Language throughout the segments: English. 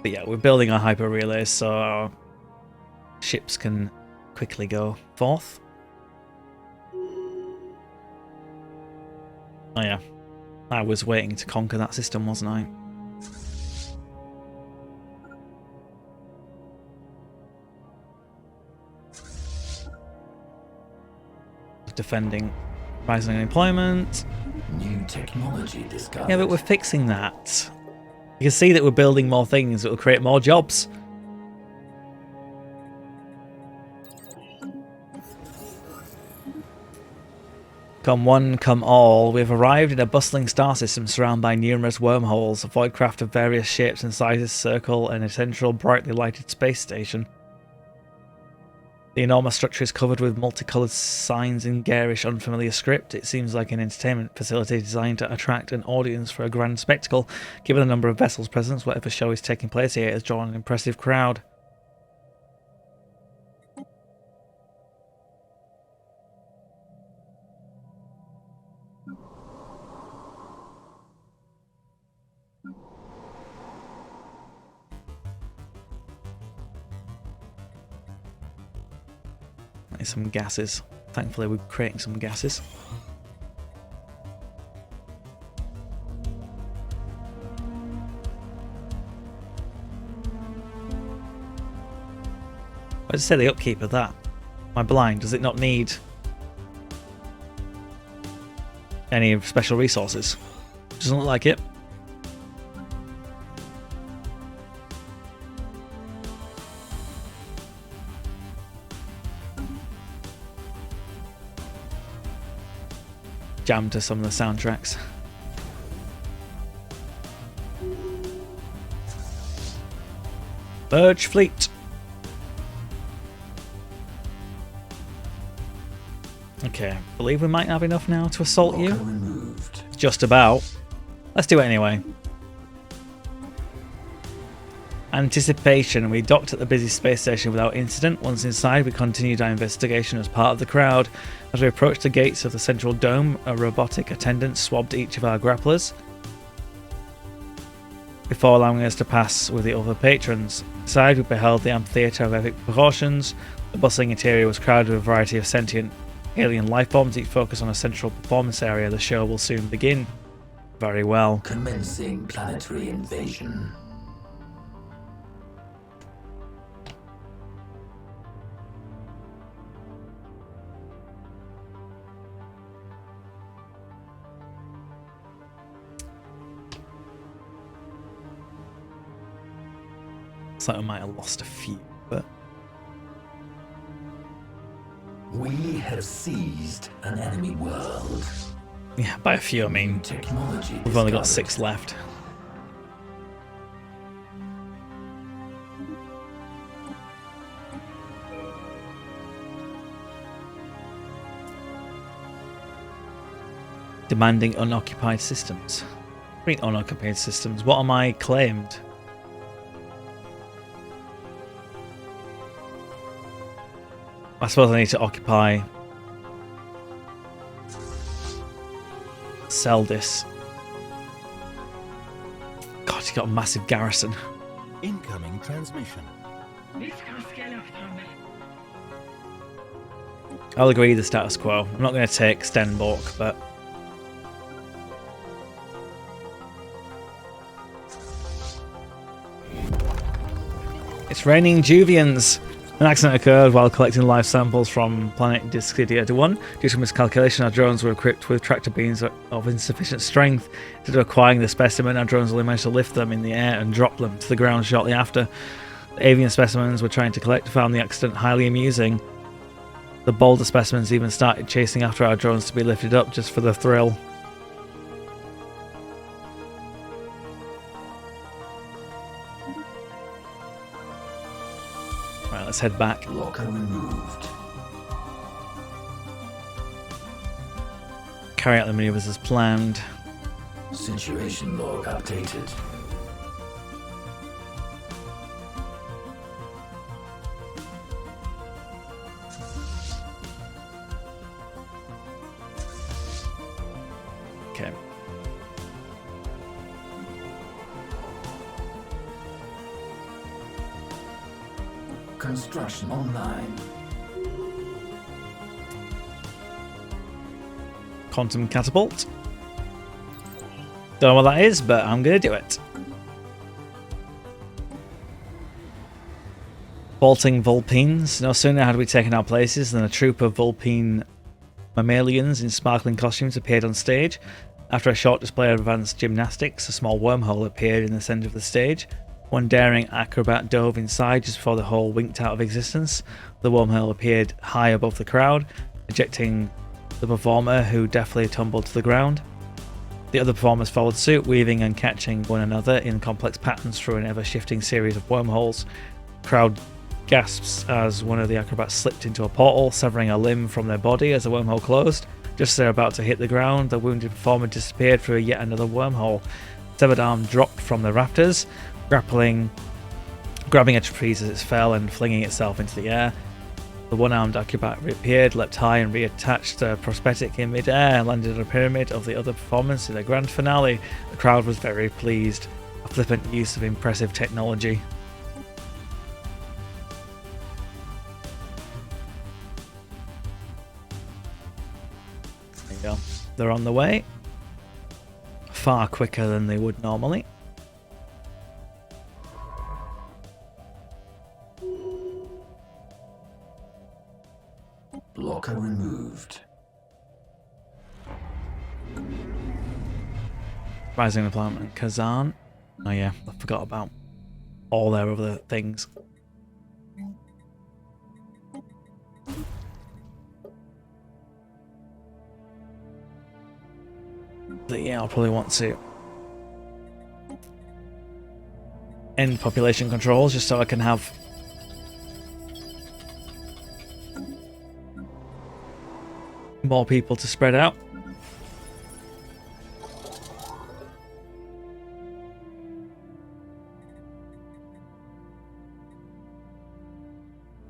But yeah, we're building our hyper relays so our ships can quickly go forth. Oh yeah, I was waiting to conquer that system, wasn't I? Defending rising unemployment. New technology discovered. Yeah, but we're fixing that. You can see that we're building more things that will create more jobs. Come one, come all. We've arrived in a bustling star system surrounded by numerous wormholes. A void craft of various shapes and sizes circle an essential brightly lighted space station. The enormous structure is covered with multicolored signs in garish, unfamiliar script. It seems like an entertainment facility designed to attract an audience for a grand spectacle. Given the number of vessels present, whatever show is taking place here has drawn an impressive crowd. Some gases. Thankfully, we're creating some gases. Let's say the upkeep of that. Am I blind? Does it not need any special resources? Doesn't look like it. Jam to some of the soundtracks. Merge fleet. Okay, believe we might have enough now to assault you. Removed. Just about. Let's do it anyway. Anticipation. We docked at the busy space station without incident. Once inside, we continued our investigation as part of the crowd. As we approached the gates of the central dome, a robotic attendant swabbed each of our grapplers before allowing us to pass with the other patrons. Inside, we beheld the amphitheatre of epic proportions. The bustling interior was crowded with a variety of sentient alien lifeforms, each focused on a central performance area. The show will soon begin. Very well. Commencing planetary invasion. Looks like I might have lost a few, but We have seized an enemy world. yeah, by a few I mean Technology we've only got discovered. 6 left. Demanding unoccupied systems. I mean unoccupied systems. What am I claimed? I suppose I need to occupy Seldis. God, he's got a massive garrison. Incoming transmission. I'll agree the status quo. I'm not going to take Stenborg, but it's raining Juvians. An accident occurred while collecting live samples from planet Discidia 1. Due to miscalculation, our drones were equipped with tractor beams of insufficient strength. Instead of acquiring the specimen, our drones only managed to lift them in the air and drop them to the ground shortly after. The avian specimens we're trying to collect found the accident highly amusing. The bolder specimens even started chasing after our drones to be lifted up just for the thrill. Right, let's head back. Locker removed. Carry out the maneuvers as planned. Situation log updated. Okay. Construction online. Quantum catapult. Don't know what that is, but I'm going to do it. Vaulting Vulpines. No sooner had we taken our places than a troop of Vulpine mammalians in sparkling costumes appeared on stage. After a short display of advanced gymnastics, a small wormhole appeared in the centre of the stage. One daring acrobat dove inside just before the hole winked out of existence. The wormhole appeared high above the crowd, ejecting the performer, who deftly tumbled to the ground. The other performers followed suit, weaving and catching one another in complex patterns through an ever-shifting series of wormholes. The crowd gasps as one of the acrobats slipped into a portal, severing a limb from their body as the wormhole closed. Just as they were about to hit the ground, the wounded performer disappeared through yet another wormhole. Severed arm dropped from the rafters, grabbing a trapeze as it fell and flinging itself into the air. The one-armed acrobat reappeared, leapt high and reattached the prosthetic in mid-air and landed on a pyramid of the other performance in the grand finale. The crowd was very pleased. A flippant use of impressive technology. There you go. They're on the way. Far quicker than they would normally. Blocker removed. Rising the planet and Kazan. Oh yeah, I forgot about all their other things. But yeah, I'll probably want to end population controls just so I can have more people to spread out.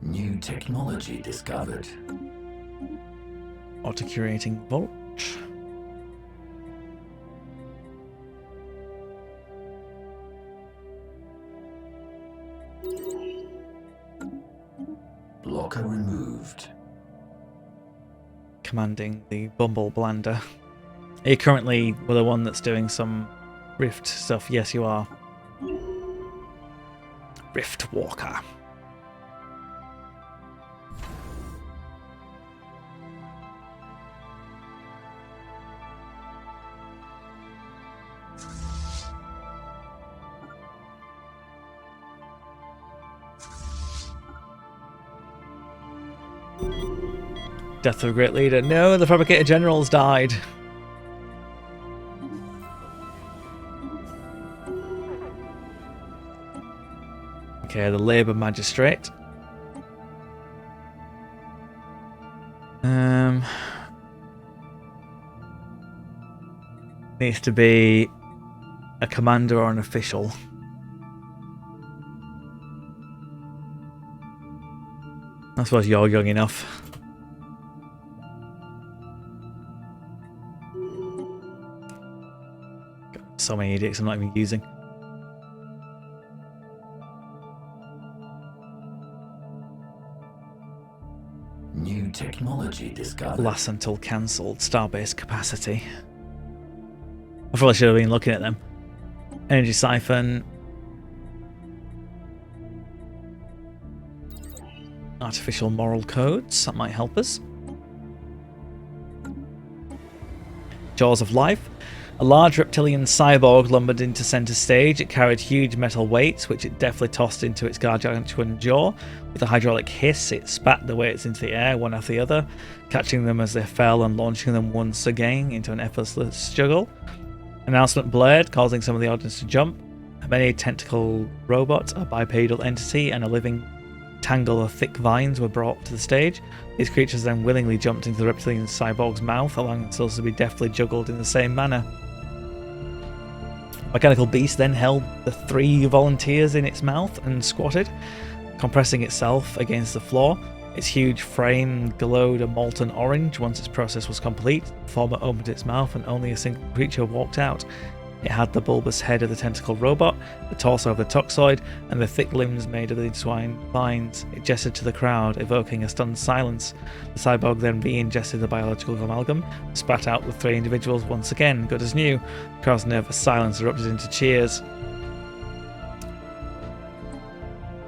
New technology discovered. Auto-curating vault. Blocker removed. Commanding the Bumble Blander. Are you currently the one that's doing some Rift stuff? Yes, you are. Rift Walker. Death of a great leader. No, the Fabricator General's died. Okay, the Labour Magistrate. Needs to be a commander or an official. I suppose you're young enough. So many edicts I'm not even using. New technology discovered. Lasts until cancelled. Starbase capacity. I probably should have been looking at them. Energy siphon. Artificial moral codes. That might help us. Jaws of Life. A large reptilian cyborg lumbered into centre stage. It carried huge metal weights, which it deftly tossed into its gargantuan jaw. With a hydraulic hiss, it spat the weights into the air, one after the other, catching them as they fell and launching them once again into an effortless juggle. Announcement blared, causing some of the audience to jump. A many tentacle robot, a bipedal entity, and a living tangle of thick vines were brought to the stage. These creatures then willingly jumped into the reptilian cyborg's mouth, allowing themselves to be deftly juggled in the same manner. Mechanical Beast then held the 3 volunteers in its mouth and squatted, compressing itself against the floor. Its huge frame glowed a molten orange. Once its process was complete, the former opened its mouth and only a single creature walked out. It had the bulbous head of the tentacle robot, the torso of the toxoid, and the thick limbs made of the entwined vines. It gestured to the crowd, evoking a stunned silence. The cyborg then re-ingested the biological amalgam, spat out the three individuals once again, good as new. The crowd's nervous silence erupted into cheers.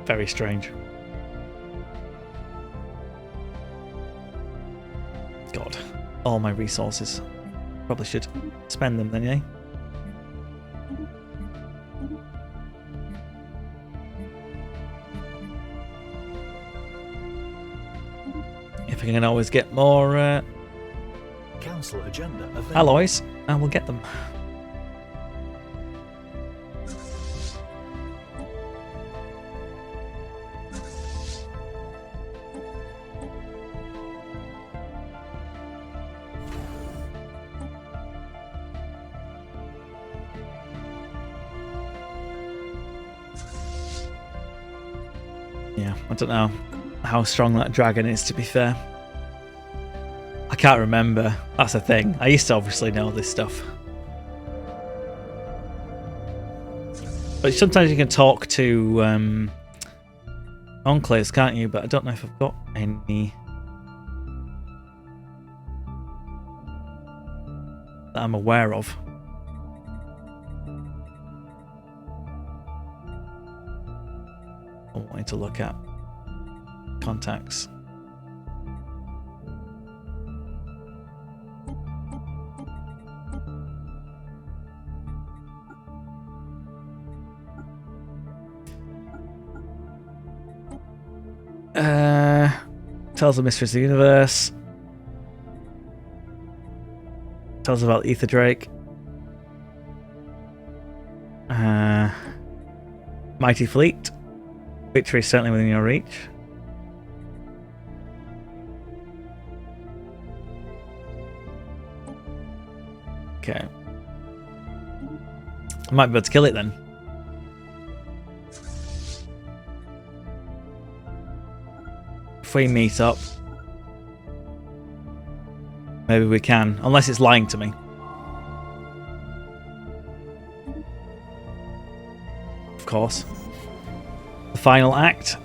Very strange. God, all my resources. Probably should spend them then, eh? If I can always get more Council agenda available. alloys, I will get them. Yeah, I don't know how strong that dragon is, to be fair. I can't remember. That's the thing. I used to obviously know this stuff. But sometimes you can talk to enclaves, can't you? But I don't know if I've got any that I'm aware of. I wanted to look at contacts. Tells the mysteries of the universe. Tells about Ether Drake. Mighty Fleet. Victory is certainly within your reach. Okay. I might be able to kill it then. If we meet up, maybe we can, unless it's lying to me. Of course. The final act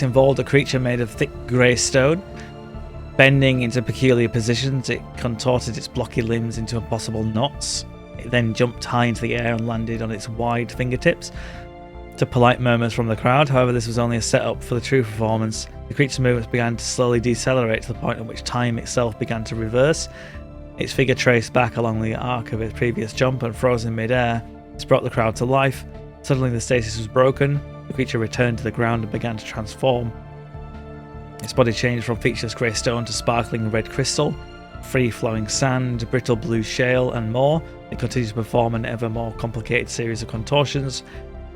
involved a creature made of thick grey stone. Bending into peculiar positions, it contorted its blocky limbs into impossible knots. It then jumped high into the air and landed on its wide fingertips. To polite murmurs from the crowd, however, this was only a setup for the true performance. The creature's movements began to slowly decelerate to the point at which time itself began to reverse. Its figure traced back along the arc of its previous jump and froze in mid-air. This brought the crowd to life. Suddenly the stasis was broken. The creature returned to the ground and began to transform. Its body changed from featureless grey stone to sparkling red crystal, free-flowing sand, brittle blue shale, and more. It continued to perform an ever more complicated series of contortions.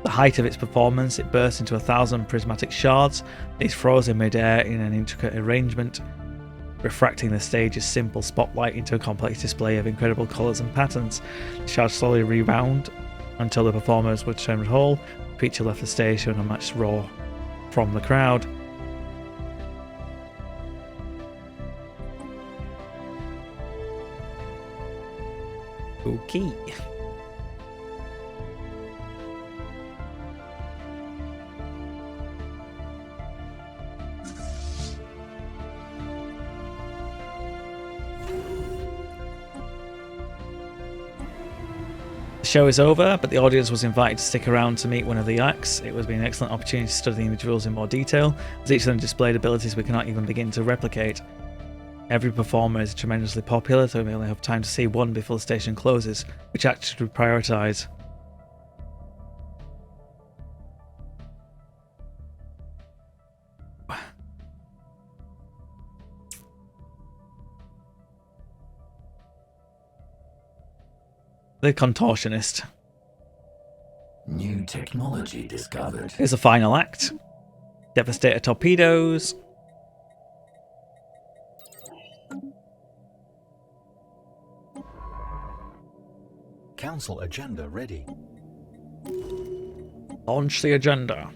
The height of its performance, it burst into 1,000 prismatic shards. These froze in mid-air in an intricate arrangement, refracting the stage's simple spotlight into a complex display of incredible colours and patterns. The shards slowly rebound until the performers were determined whole. The creature left the stage to an unmatched roar from the crowd. Okay. The show is over, but the audience was invited to stick around to meet one of the acts. It was an excellent opportunity to study the individuals in more detail, as each of them displayed abilities we cannot even begin to replicate. Every performer is tremendously popular, so we only have time to see one before the station closes. Which act should we prioritise? The Contortionist. New technology discovered. Here's the final act. Devastator torpedoes. Council agenda ready. Launch the agenda.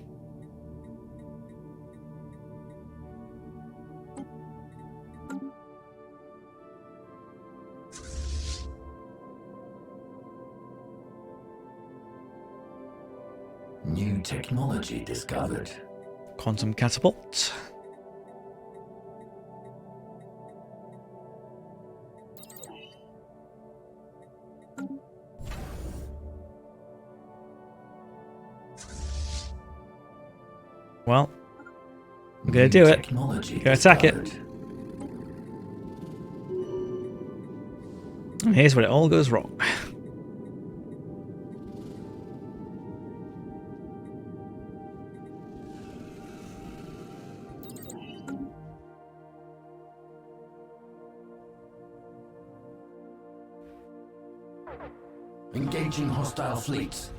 New technology discovered. Quantum catapult. Well, we're going to do it. Going to attack it. And here's where it all goes wrong. Engaging hostile fleets.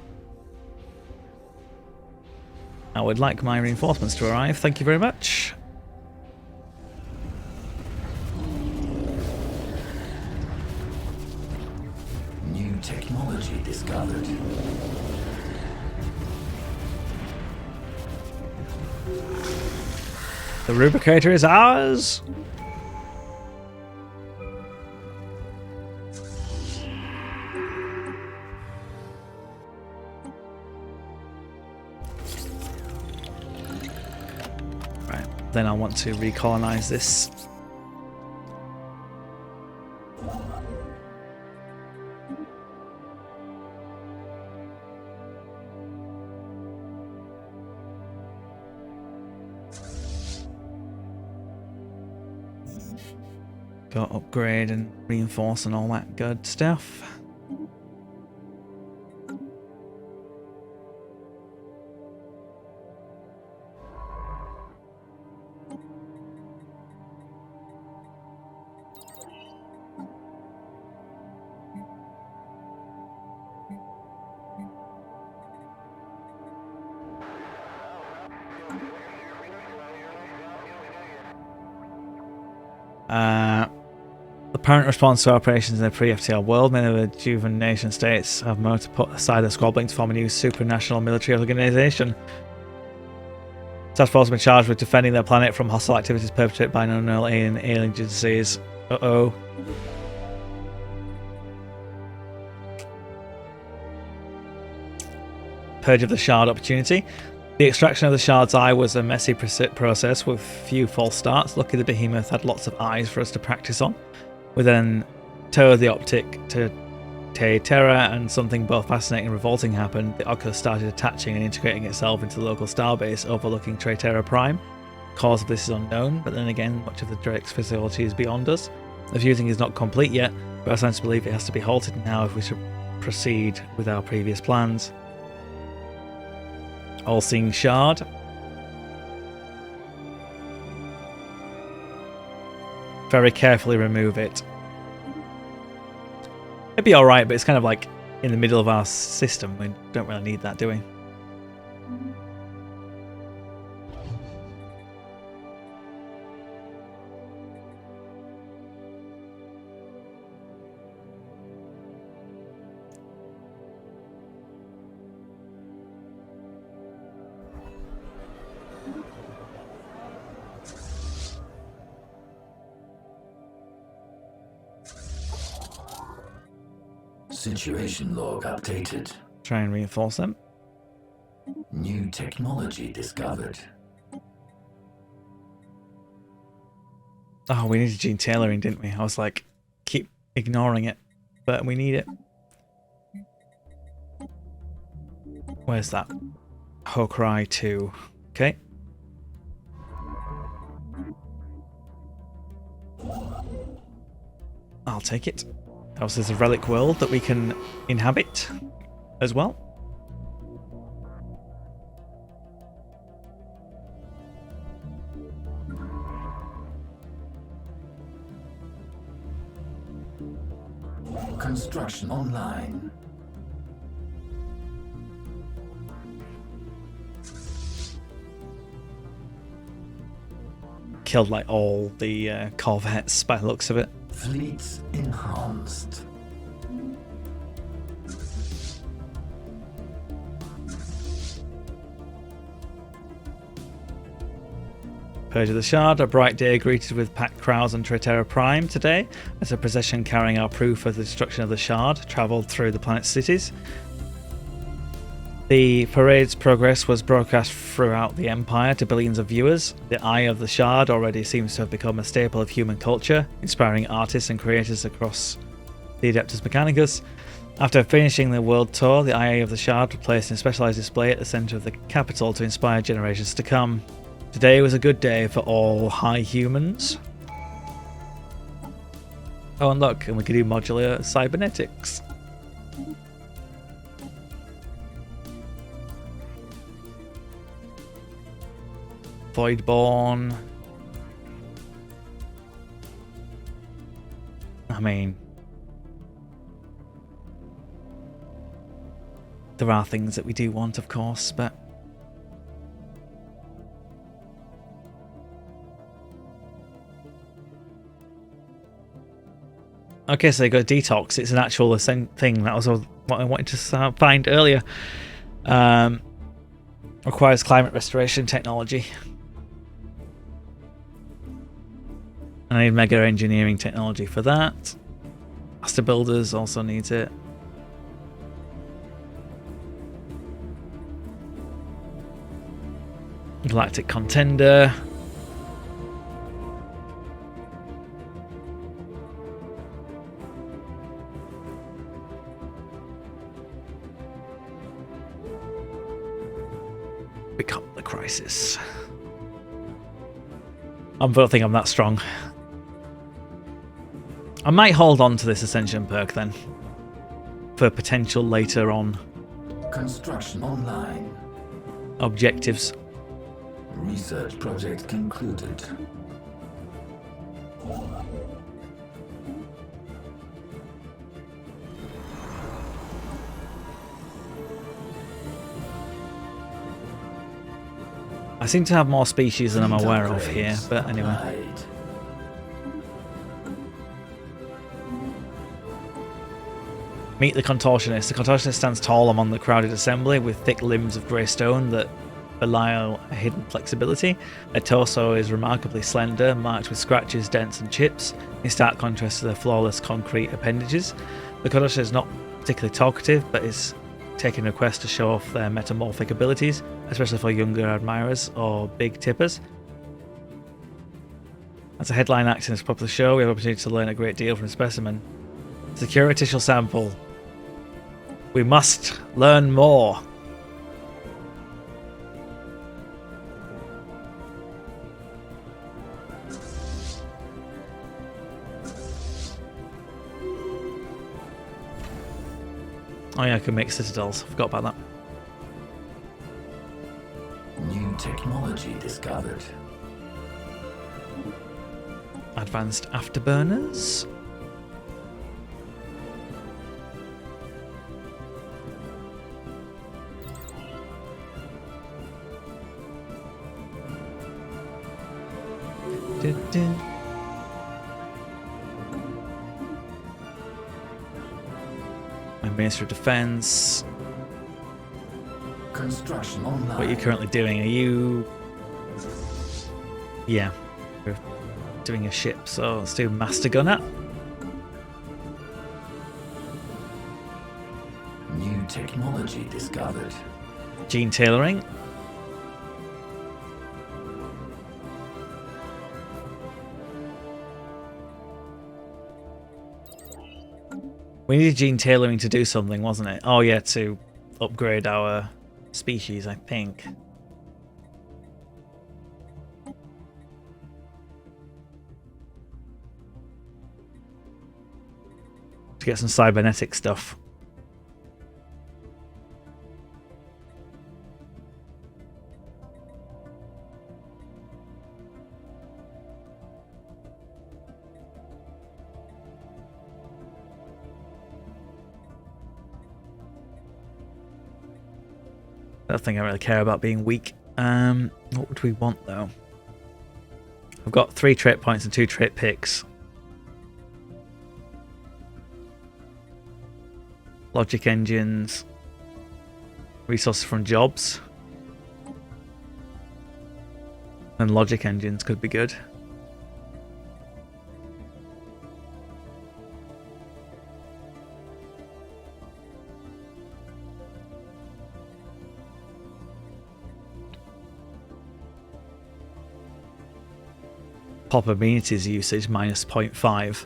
I would like my reinforcements to arrive. Thank you very much. New technology discovered. The Rubricator is ours. Then I want to recolonize this. Go upgrade and reinforce and all that good stuff. The apparent response to operations in the pre-FTL world, many of the Juven nation states have moved to put aside their squabbling to form a new supranational military organization. Task force have been charged with defending their planet from hostile activities perpetrated by unknown alien agencies. Uh-oh. Purge of the Shard opportunity. The extraction of the Shard's eye was a messy process with few false starts. Luckily the behemoth had lots of eyes for us to practice on. We then towed the optic to Terra, and something both fascinating and revolting happened. The Oculus started attaching and integrating itself into the local starbase overlooking Terra Prime. The cause of this is unknown, but then again, much of the Drake's facility is beyond us. The fusing is not complete yet, but I sense to believe it has to be halted now if we should proceed with our previous plans. All-seeing Shard. Very carefully remove it. It'd be alright, but it's kind of like in the middle of our system. We don't really need that, do we? Situation log updated. Try and reinforce them. New technology discovered. Oh, we needed gene tailoring, didn't we? I was like, keep ignoring it, but we need it. Where's that? Hokrai 2. Okay. I'll take it. Also, there's a relic world that we can inhabit as well. Construction online. Killed like all the corvettes by the looks of it. Fleets enhanced. Purge of the Shard, a bright day greeted with packed crowds on Terra Prime today as a procession carrying our proof of the destruction of the Shard travelled through the planet's cities. The parade's progress was broadcast throughout the Empire to billions of viewers. The Eye of the Shard already seems to have become a staple of human culture, inspiring artists and creators across the Adeptus Mechanicus. After finishing the world tour, the Eye of the Shard was placed in a specialized display at the center of the capital to inspire generations to come. Today was a good day for all high humans. Oh, and look, and we can do modular cybernetics. Voidborn. I mean, there are things that we do want, of course, but okay, so they got detox. It's an actual thing. That was what I wanted to find earlier. Requires climate restoration technology. I need mega engineering technology for that. Master Builders also needs it. Galactic Contender. Become the Crisis. I don't think I'm that strong. I might hold on to this Ascension perk then, for potential later on. Construction online. Objectives. Research project concluded. I seem to have more species than I'm aware of here, but anyway. Meet the Contortionist. The Contortionist stands tall among the crowded assembly with thick limbs of grey stone that belie a hidden flexibility. Their torso is remarkably slender, marked with scratches, dents and chips, in stark contrast to their flawless concrete appendages. The Contortionist is not particularly talkative, but is taking a quest to show off their metamorphic abilities, especially for younger admirers or big tippers. As a headline act in this popular show, we have the opportunity to learn a great deal from a specimen. Secure a tissue sample. We must learn more. Oh yeah, I can make citadels. Forgot about that. New technology discovered. Advanced afterburners. My Minister of Defense. Construction online. What are you currently doing? Are you... Yeah. We're doing a ship, so let's do Master Gunner. New technology discovered. Gene tailoring. We needed gene tailoring to do something, wasn't it? Oh yeah, to upgrade our species, I think. To get some cybernetic stuff. I don't think I really care about being weak. What would we want though? I've got 3 trait points and 2 trait picks. Logic engines. Resources from jobs. And logic engines could be good. Pop amenities usage minus 0.5.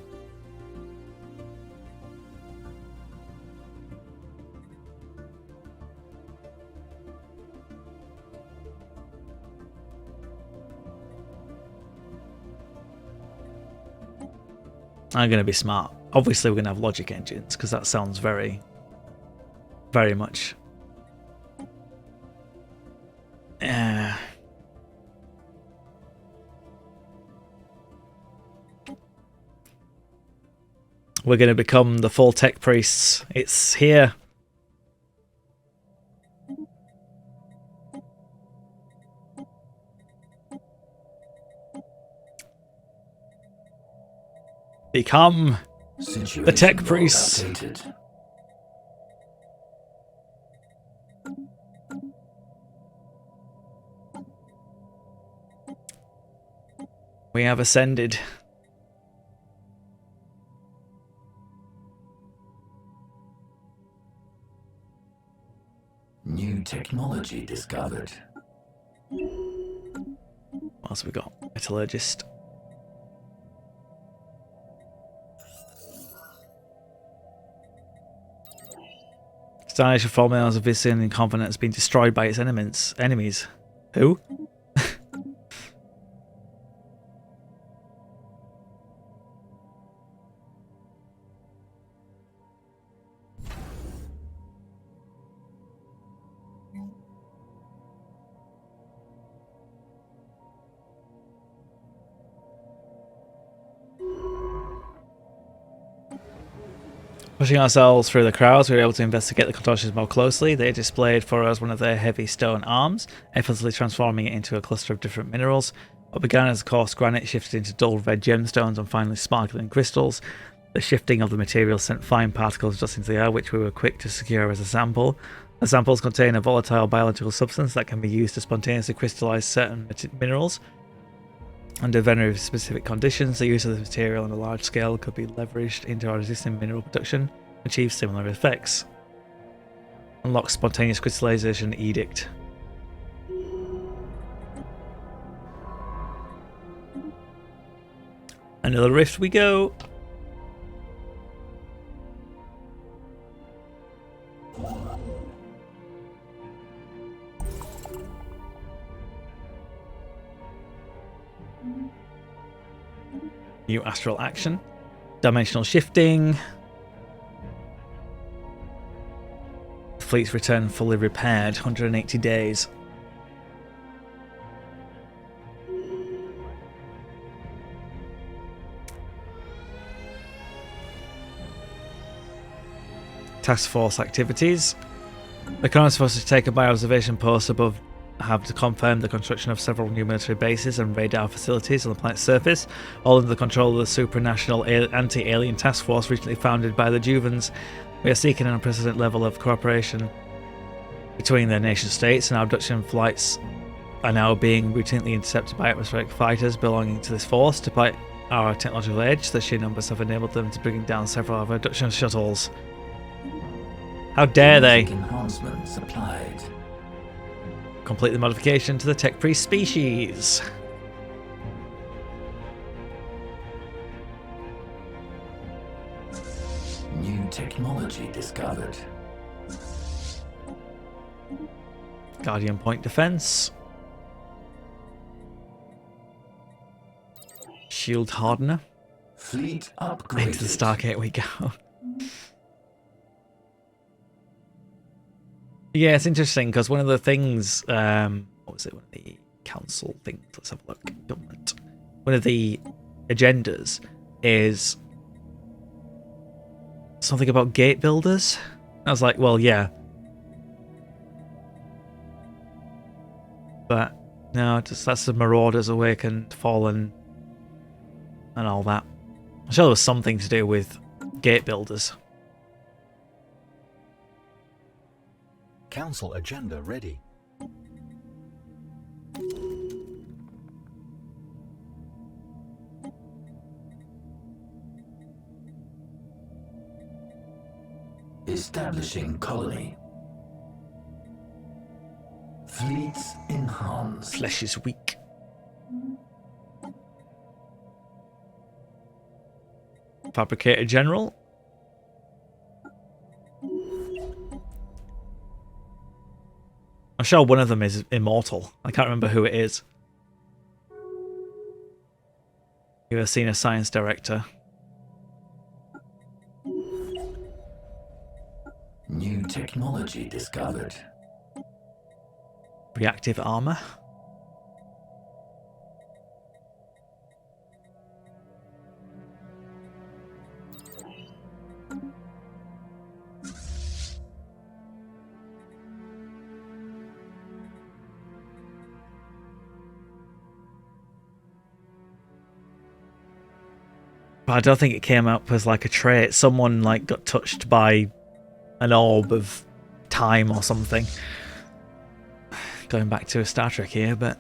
I'm going to be smart. Obviously, we're going to have logic engines because that sounds very, very much. We're going to become the full tech priests. It's here. Become the tech priests. Updated. We have ascended. New technology discovered. What else have we got? Metallurgist. Stylish formulas of Vision and Covenant has been destroyed by its enemies. Who? Pushing ourselves through the crowds, we were able to investigate the contortions more closely. They displayed for us one of their heavy stone arms, effortlessly transforming it into a cluster of different minerals. What began as coarse granite shifted into dull red gemstones and finally sparkling crystals. The shifting of the material sent fine particles just into the air, which we were quick to secure as a sample. The samples contain a volatile biological substance that can be used to spontaneously crystallize certain minerals. Under very specific conditions, the use of the material on a large scale could be leveraged into our existing mineral production and achieve similar effects. Unlock spontaneous crystallization edict. Another rift we go. New astral action. Dimensional shifting. Fleet's return fully repaired. 180 days. Task force activities. The Colonist forces taken by observation posts above have to confirm the construction of several new military bases and radar facilities on the planet's surface, all under the control of the supranational anti-alien task force recently founded by the Juvans. We are seeking an unprecedented level of cooperation between the nation states, and our abduction flights are now being routinely intercepted by atmospheric fighters belonging to this force. Despite our technological edge, the sheer numbers have enabled them to bring down several of our abduction shuttles. How dare they! Enhancements applied. Complete the modification to the tech priest species. New technology discovered. Guardian point defense. Shield hardener. Fleet upgraded. Into the Stargate we go. Yeah, it's interesting because one of the things, what was it? One of the council things. Let's have a look. Government. One of the agendas is something about gate builders. I was like, well, yeah, but no, just that's the Marauders Awakened, Fallen, and all that. I'm sure there was something to do with gate builders. Council agenda ready. Establishing colony. Fleets enhanced. Flesh is weak. Fabricator General. I'm sure one of them is immortal. I can't remember who it is. You ever seen a science director? New technology discovered. Reactive armor. But I don't think it came up as like a trait. Someone like got touched by an orb of time or something. Going back to a Star Trek here, but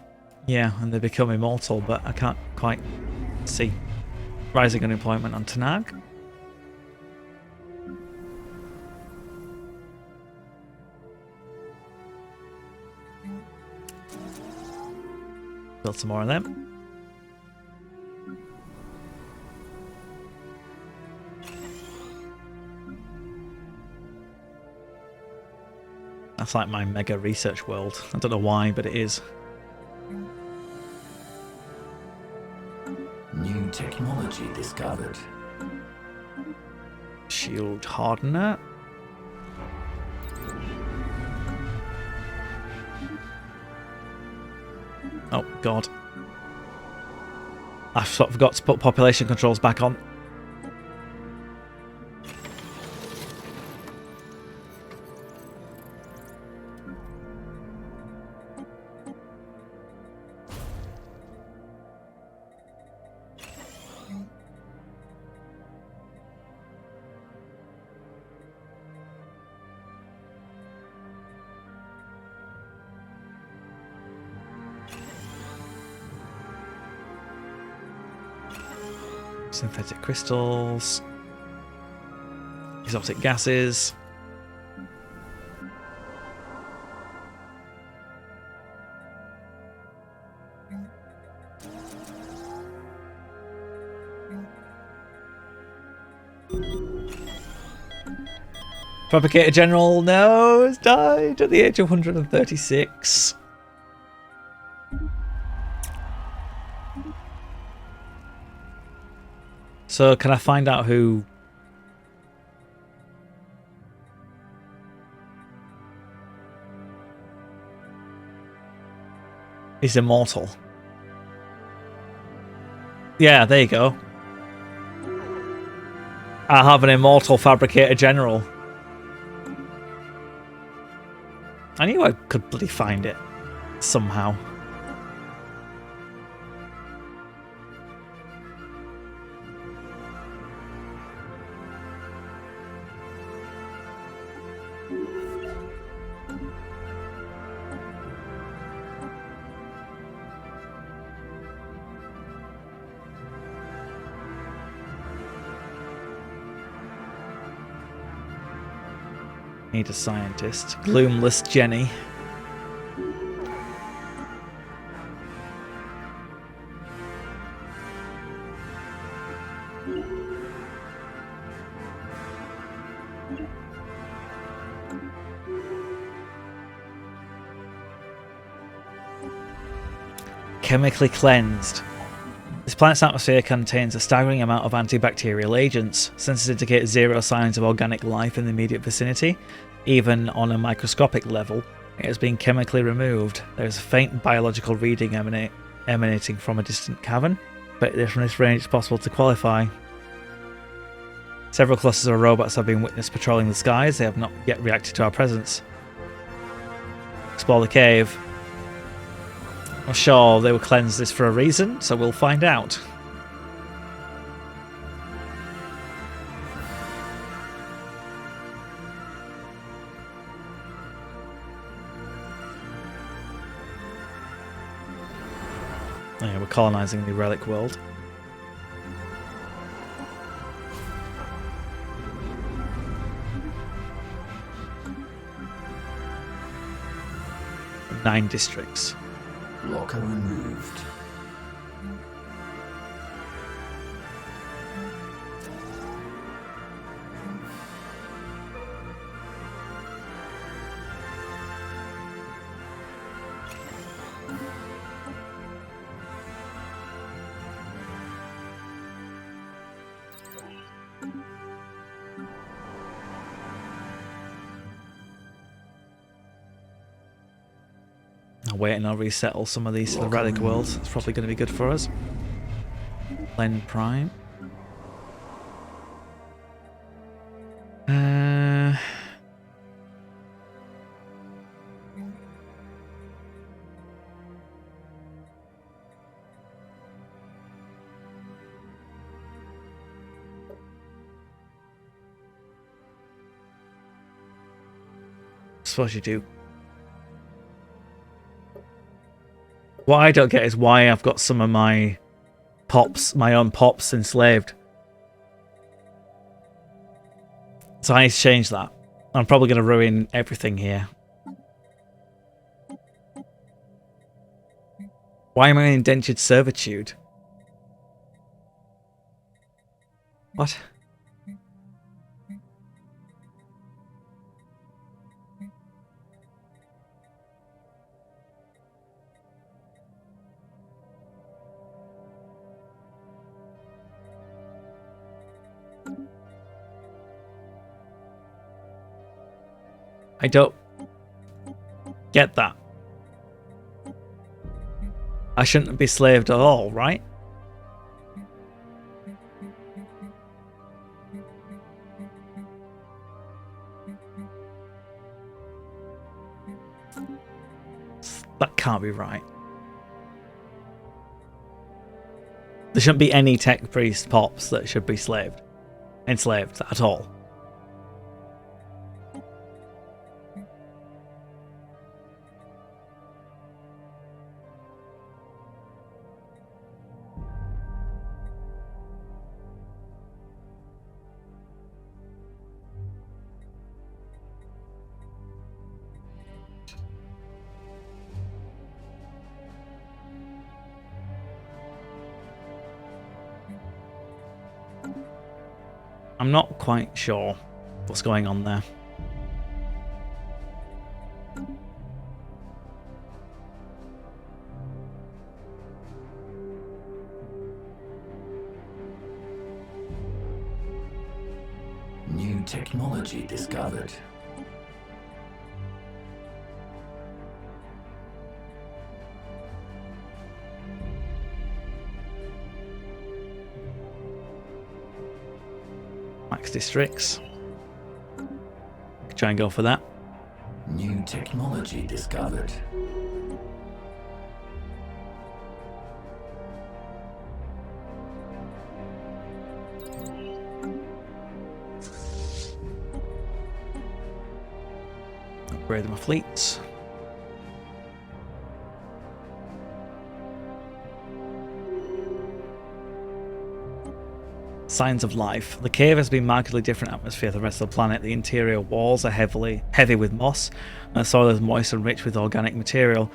yeah, and they become immortal, but I can't quite see. Rising unemployment on Tanag. Build some more of them. That's like my mega research world. I don't know why, but it is. New technology discovered. Shield hardener. Oh god. I forgot to put population controls back on. Synthetic crystals, exotic gases. Fabricator General, no, has died at the age of 136. So can I find out who is immortal? Yeah, there you go. I have an immortal Fabricator General. I knew I could bloody find it somehow. Need a scientist. Gloomless Jenny. Chemically cleansed. This planet's atmosphere contains a staggering amount of antibacterial agents. Sensors indicate zero signs of organic life in the immediate vicinity. Even on a microscopic level, it has been chemically removed. There is a faint biological reading emanating from a distant cavern, but from this range it's possible to qualify. Several clusters of robots have been witnessed patrolling the skies. They have not yet reacted to our presence. Explore the cave. I'm sure they will cleanse this for a reason, so we'll find out. Oh yeah, we're colonizing the relic world. Nine districts. Locker removed. I'll wait and I'll resettle some of these to the relic worlds. It's probably going to be good for us. Len Prime. Suppose you do. What I don't get is why I've got some of my pops, my own pops, enslaved. So I need to change that. I'm probably going to ruin everything here. Why am I in indentured servitude? What? I don't get that. I shouldn't be slaved at all, right? That can't be right. There shouldn't be any tech priest pops that should be enslaved at all. I'm not quite sure what's going on there. New technology discovered. Max districts. Try and go for that. New technology discovered. Upgrade my fleets. Signs of life. The cave has been markedly different atmosphere to the rest of the planet. The interior walls are heavy with moss, and the soil is moist and rich with organic material.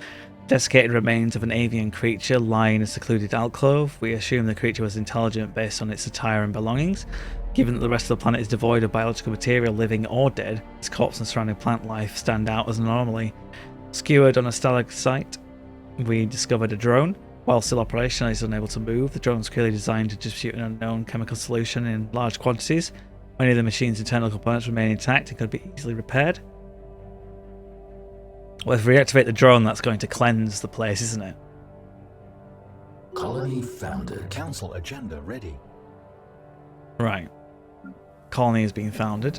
Desiccated remains of an avian creature lie in a secluded alcove. We assume the creature was intelligent based on its attire and belongings. Given that the rest of the planet is devoid of biological material, living or dead, its corpse and surrounding plant life stand out as an anomaly. Skewered on a Stellaris site, we discovered a drone. While still operational, it is unable to move. The drone is clearly designed to distribute an unknown chemical solution in large quantities. Many of the machine's internal components remain intact and could be easily repaired. Well, if we reactivate the drone, that's going to cleanse the place, isn't it? Colony founded. Council agenda ready. Right. Colony is being founded.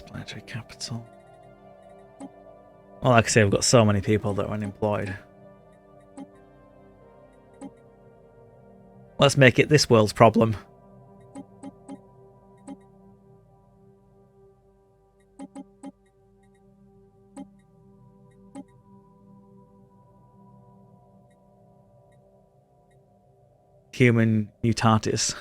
Planetary capital. Well, like I say, we've got so many people that are unemployed. Let's make it this world's problem. Human mutatis.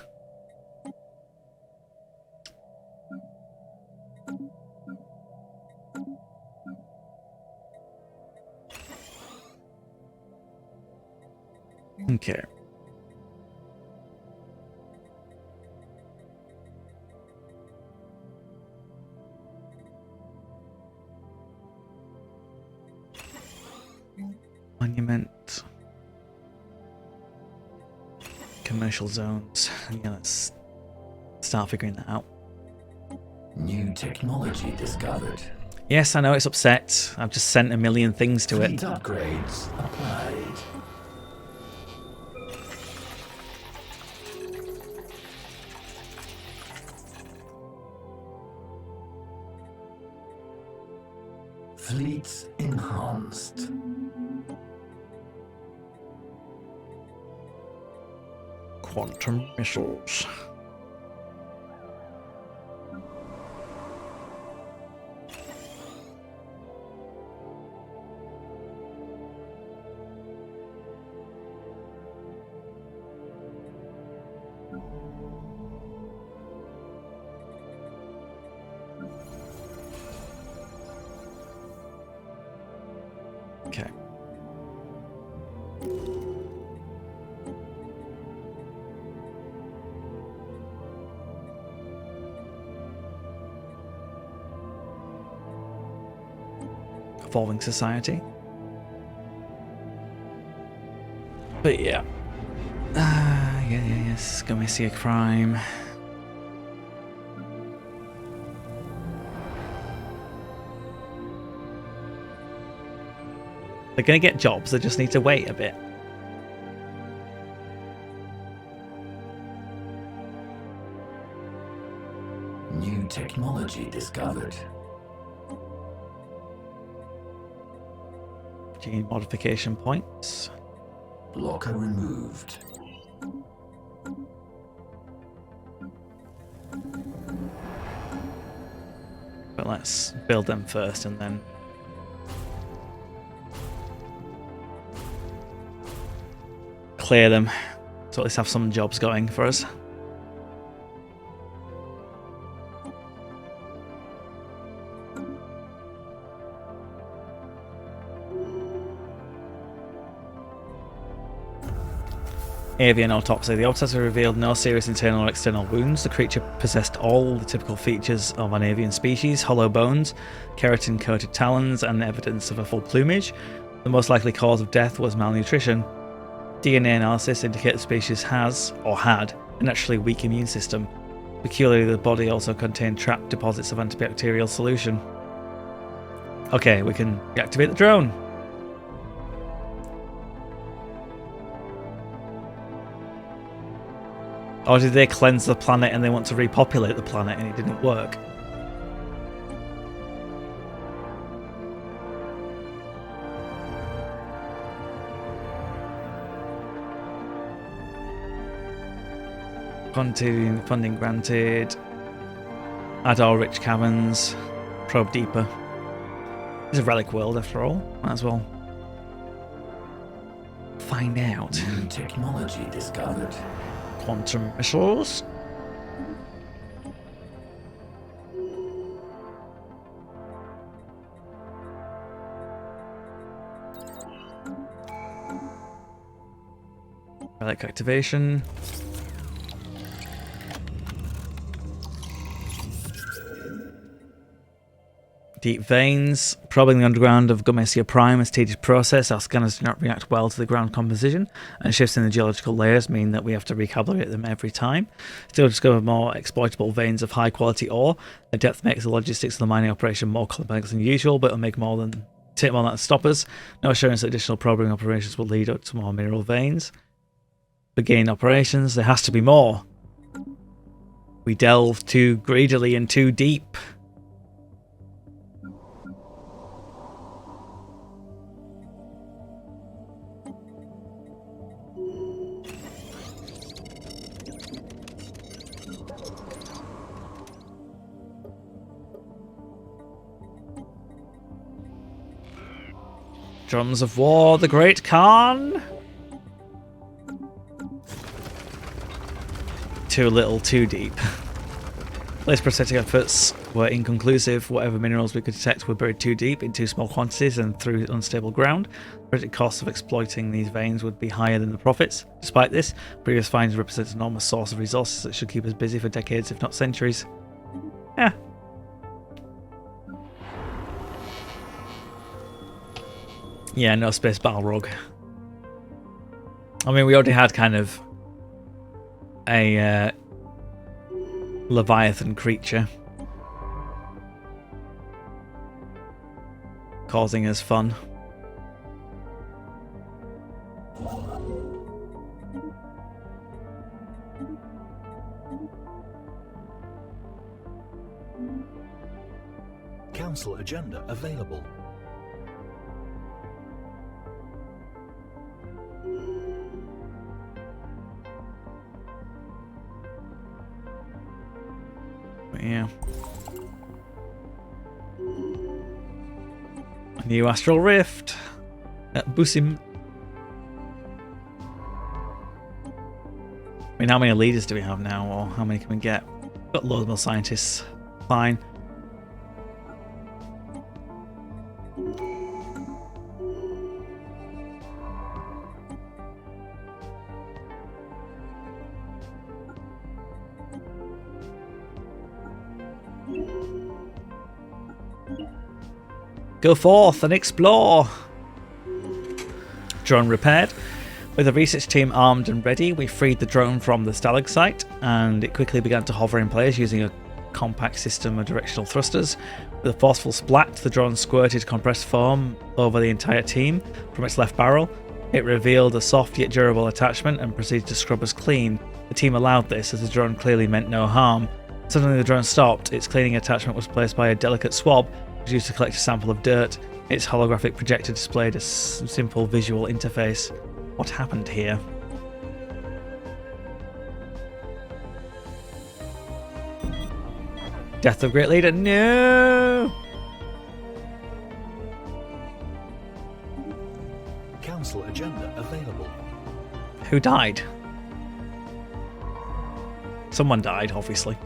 Okay. Monument. Commercial zones. Yeah, let's start figuring that out. New technology discovered. Yes, I know it's upset. I've just sent a million things to Fleet it. upgrades applied. Fleets enhanced. Quantum missiles. Okay. Evolving society. But yeah. Yes, gonna see a crime. They're gonna get jobs, they just need to wait a bit. New technology discovered. Gene modification points. Blocker removed. But let's build them first and then clear them, so at least have some jobs going for us. Avian autopsy. The autopsy revealed no serious internal or external wounds. The creature possessed all the typical features of an avian species: hollow bones, keratin-coated talons, and evidence of a full plumage. The most likely cause of death was malnutrition. DNA analysis indicates the species has, or had, a naturally weak immune system. Peculiarly, the body also contained trapped deposits of antibacterial solution. Okay, we can reactivate the drone. Or did they cleanse the planet and they want to repopulate the planet and it didn't work? Funding granted. Adar rich caverns. Probe deeper. It's a relic world after all. Might as well find out. New technology discovered. Quantum missiles. Relic activation. Deep veins. Probing the underground of Gomesia Prime is a tedious process. Our scanners do not react well to the ground composition, and shifts in the geological layers mean that we have to recalibrate them every time. Still discover more exploitable veins of high quality ore. The depth makes the logistics of the mining operation more complex than usual, but it'll take more than that to stop us. No assurance that additional probing operations will lead up to more mineral veins. Begin operations. There has to be more. We delve too greedily and too deep. Drums of War, the Great Khan. Too little, too deep. These prosthetic efforts were inconclusive. Whatever minerals we could detect were buried too deep in too small quantities and through unstable ground. The projected costs of exploiting these veins would be higher than the profits. Despite this, previous finds represent an enormous source of resources that should keep us busy for decades, if not centuries. Yeah. Yeah, no space Balrog. I mean, we already had kind of a Leviathan creature causing us fun. Council agenda available. But yeah. A new Astral Rift at Busim. I mean, how many leaders do we have now, or how many can we get? Got loads more scientists. Fine. Go forth and explore! Drone repaired. With the research team armed and ready, we freed the drone from the Stellaris, and it quickly began to hover in place using a compact system of directional thrusters. With a forceful splat, the drone squirted compressed foam over the entire team from its left barrel. It revealed a soft yet durable attachment and proceeded to scrub us clean. The team allowed this as the drone clearly meant no harm. Suddenly the drone stopped. Its cleaning attachment was placed by a delicate swab used to collect a sample of dirt. Its holographic projector displayed a simple visual interface. What happened here? Death of Great Leader? No! Council agenda available. Who died? Someone died, obviously.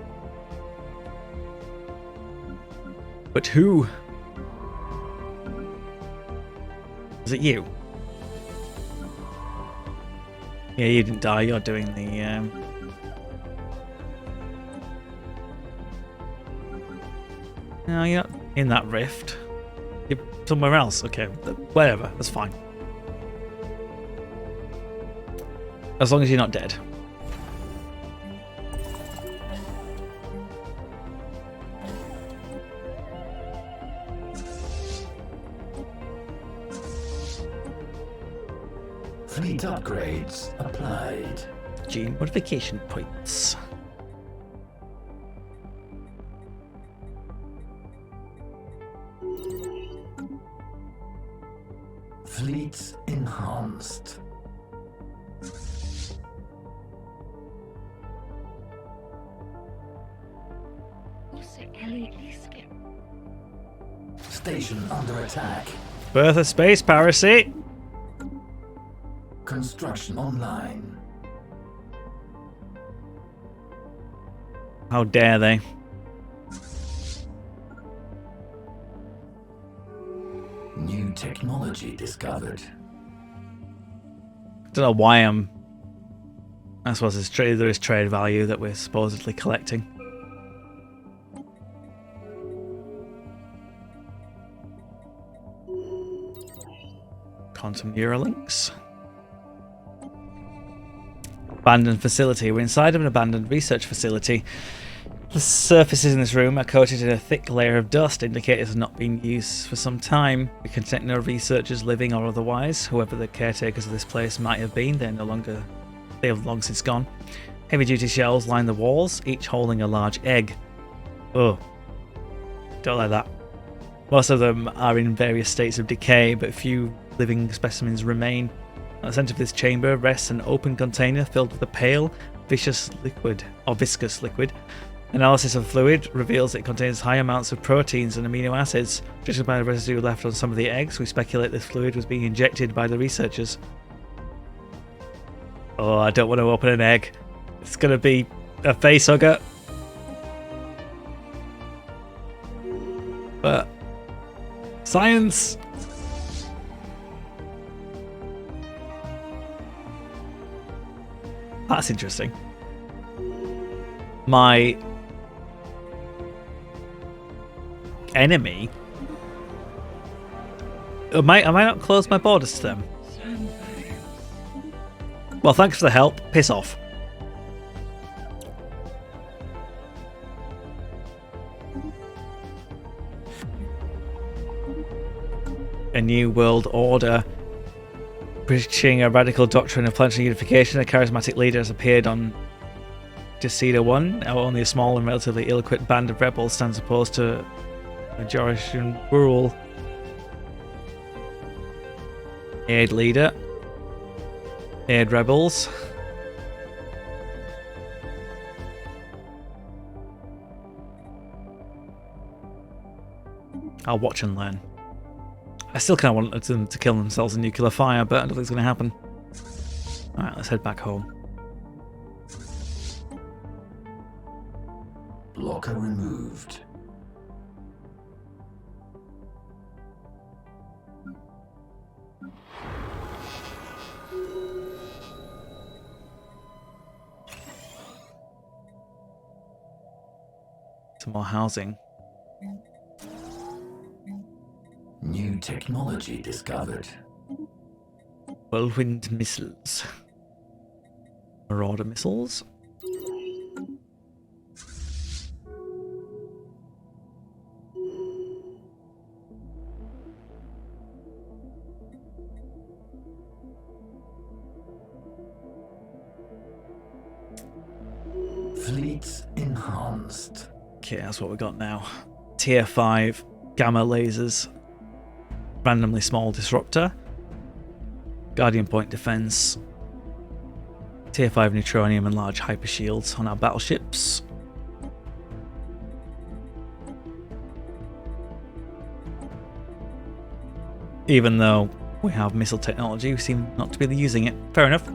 But who? Was it you? Yeah, you didn't die. You're doing the... No, you're not in that rift. You're somewhere else. Okay, whatever. That's fine. As long as you're not dead. Fleet upgrades applied. Gene modification points. Fleet enhanced. Station under attack. Birth of space piracy. Construction online. How dare they? New technology discovered. Don't know why I'm... I suppose there is trade value that we're supposedly collecting. Quantum Neuralinks. Abandoned facility. We're inside of an abandoned research facility. The surfaces in this room are coated in a thick layer of dust, indicating it has not been used for some time. We can detect no researchers, living or otherwise. Whoever the caretakers of this place might have been, they have long since gone. Heavy-duty shells line the walls, each holding a large egg. Oh, don't like that. Most of them are in various states of decay, but few living specimens remain. At the centre of this chamber rests an open container filled with a pale, viscous liquid. Analysis of fluid reveals it contains high amounts of proteins and amino acids. Judging by the residue left on some of the eggs, we speculate this fluid was being injected by the researchers. Oh, I don't want to open an egg. It's going to be a facehugger. But... science! That's interesting. My I might not close my borders to them. Well, thanks for the help. Piss off. A new world order. Preaching a radical doctrine of planetary unification, a charismatic leader has appeared on Decida 1. Only a small and relatively ill-equipped band of rebels stands opposed to Majoritian rule. Aid leader. Aid rebels. I'll watch and learn. I still kind of want them to kill themselves in nuclear fire, but I don't think it's going to happen. Alright, let's head back home. Blocker removed. Some more housing. New technology discovered. Whirlwind missiles. Marauder missiles. Fleets enhanced. Okay, that's what we got now. Tier 5 gamma lasers. Randomly small disruptor. Guardian point defense. Tier 5 neutronium and large hyper shields on our battleships. Even though we have missile technology, we seem not to be using it. Fair enough.